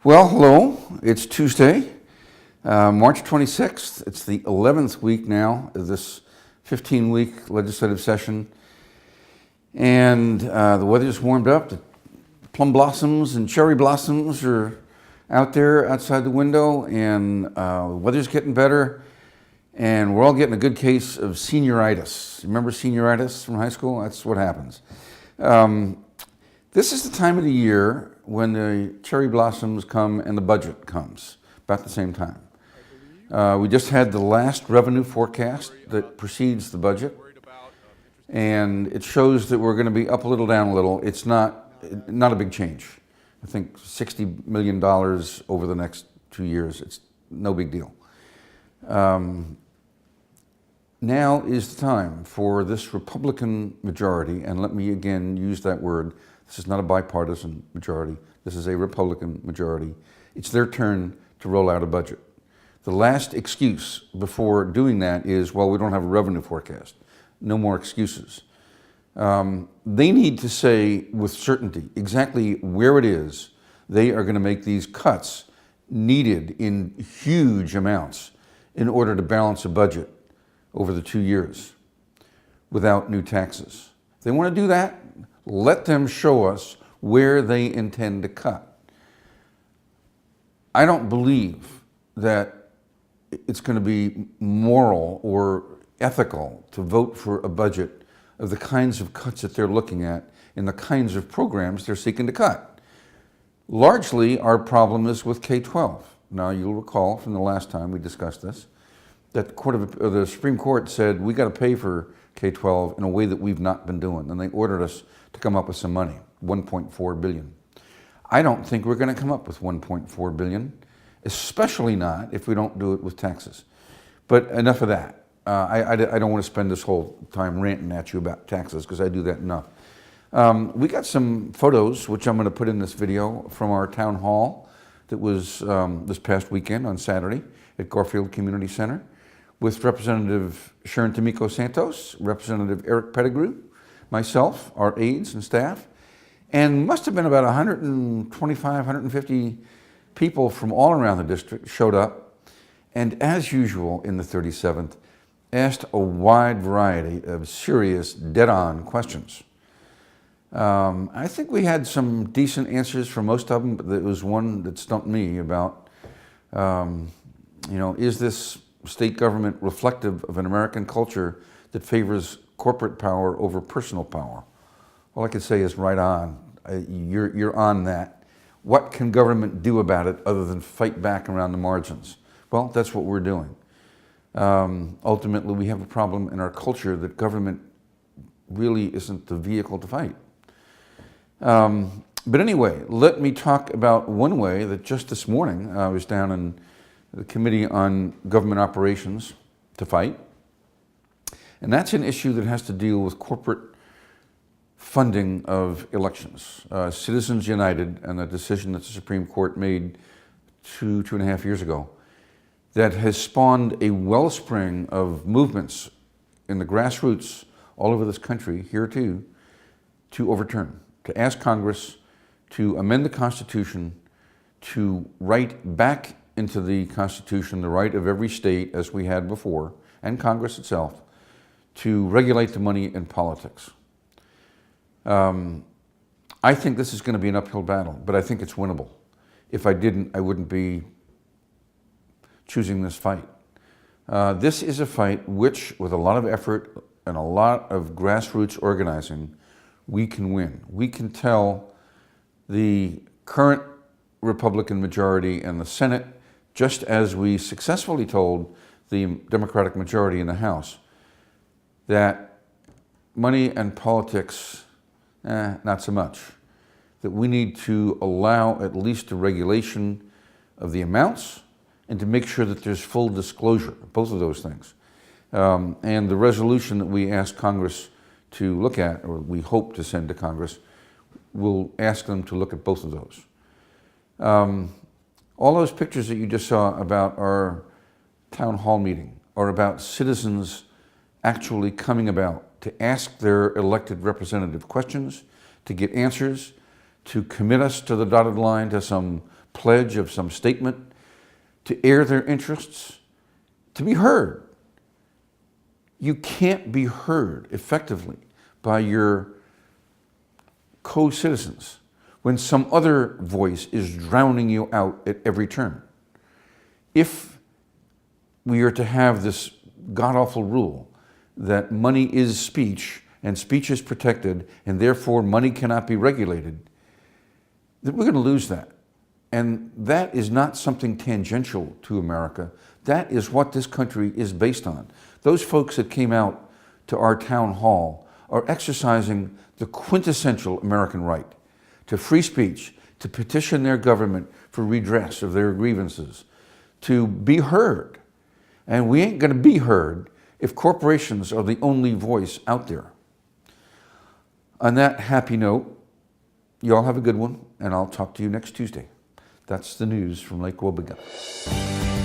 Well, hello. It's Tuesday, March 26th. It's the 11th week now of this 15-week legislative session. And the weather's warmed up. The plum blossoms and cherry blossoms are out there outside the window, and the weather's getting better. And we're all getting a good case of senioritis. Remember senioritis from high school? That's what happens. This is the time of the year when the cherry blossoms come and the budget comes, about the same time. We just had the last revenue forecast that precedes the budget, and it shows that we're going to be up a little, down a little. It's not a big change. I think $60 million over the next 2 years. It's no big deal. Now is the time for this Republican majority, and let me again use that word. This is not a bipartisan majority. This is a Republican majority. It's their turn to roll out a budget. The last excuse before doing that is, well, we don't have a revenue forecast. No more excuses. They need to say with certainty exactly where it is they are going to make these cuts needed in huge amounts in order to balance a budget over the 2 years without new taxes. If they want to do that, let them show us where they intend to cut. I don't believe that it's going to be moral or ethical to vote for a budget of the kinds of cuts that they're looking at and the kinds of programs they're seeking to cut. Largely, our problem is with K-12. Now, you'll recall from the last time we discussed this, that the Supreme Court said we got to pay for K-12 in a way that we've not been doing, and they ordered us to come up with some money, $1.4 billion. I don't think we're going to come up with $1.4 billion, especially not if we don't do it with taxes. But enough of that. I don't want to spend this whole time ranting at you about taxes, because I do that enough. We got some photos, which I'm going to put in this video, from our town hall that was this past weekend on Saturday at Garfield Community Center, with Representative Sharon Tomiko Santos, Representative Eric Pettigrew, myself, our aides and staff, and must have been about 125, 150 people from all around the district showed up, and as usual in the 37th, asked a wide variety of serious, dead-on questions. I think we had some decent answers for most of them, but there was one that stumped me about, is this state government reflective of an American culture that favors corporate power over personal power? All I can say is right on. You're on that. What can government do about it other than fight back around the margins? Well, that's what we're doing. Ultimately, we have a problem in our culture that government really isn't the vehicle to fight. But anyway, let me talk about one way that just this morning I was down in the Committee on Government Operations to fight. And that's an issue that has to deal with corporate funding of elections. Citizens United and the decision that the Supreme Court made two and a half years ago that has spawned a wellspring of movements in the grassroots all over this country, here too, to overturn, to ask Congress to amend the Constitution, to write back into the Constitution the right of every state, as we had before, and Congress itself, to regulate the money in politics. I think this is going to be an uphill battle, but I think it's winnable. If I didn't, I wouldn't be choosing this fight. This is a fight which, with a lot of effort and a lot of grassroots organizing, we can win. We can tell the current Republican majority in the Senate, just as we successfully told the Democratic majority in the House, that money and politics, not so much. That we need to allow at least a regulation of the amounts and to make sure that there's full disclosure, both of those things. And the resolution that we ask Congress to look at, or we hope to send to Congress, will ask them to look at both of those. All those pictures that you just saw about our town hall meeting are about citizens actually coming about to ask their elected representative questions, to get answers, to commit us to the dotted line to some pledge of some statement, to air their interests, to be heard. You can't be heard effectively by your co-citizens when some other voice is drowning you out at every turn. If we are to have this god-awful rule that money is speech and speech is protected and therefore money cannot be regulated, then we're going to lose that. And that is not something tangential to America. That is what this country is based on. Those folks that came out to our town hall are exercising the quintessential American right to free speech, to petition their government for redress of their grievances, to be heard. And we ain't going to be heard if corporations are the only voice out there. On that happy note, you all have a good one, and I'll talk to you next Tuesday. That's the news from Lake Wobegon.